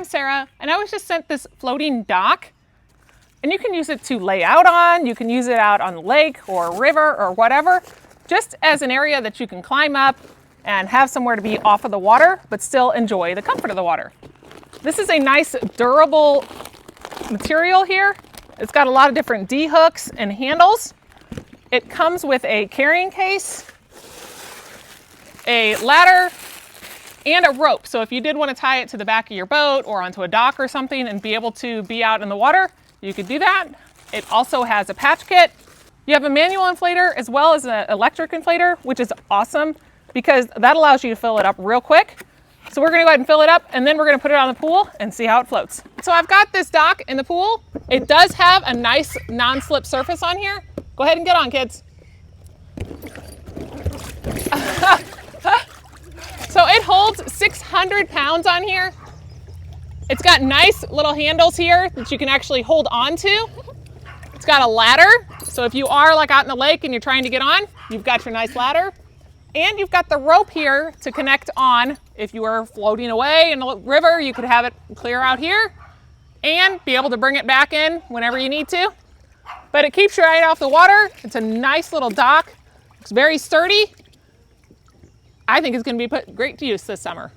I'm Sarah, and I was just sent this floating dock, and you can use it to lay out on, you can use it out on the lake or river or whatever, just as an area that you can climb up and have somewhere to be off of the water, but still enjoy the comfort of the water. This is a nice durable material here. It's got a lot of different D-hooks and handles. It comes with a carrying case, a ladder, and a rope. So if you did want to tie it to the back of your boat or onto a dock or something and be able to be out in the water, you could do that. It also has a patch kit. You have a manual inflator as well as an electric inflator, which is awesome because that allows you to fill it up real quick. So we're going to go ahead and fill it up, and then we're going to put it on the pool and see how it floats. So I've got this dock in the pool. It does have a nice non-slip surface on here. Go ahead and get on, kids. So it holds 600 pounds on here. It's got nice little handles here that you can actually hold on to. It's got a ladder, so if you are like out in the lake and you're trying to get on, you've got your nice ladder. And you've got the rope here to connect on. If you are floating away in the river, you could have it clear out here and be able to bring it back in whenever you need to. But it keeps you right off the water. It's a nice little dock. It's very sturdy. I think it's going to be put great to use this summer.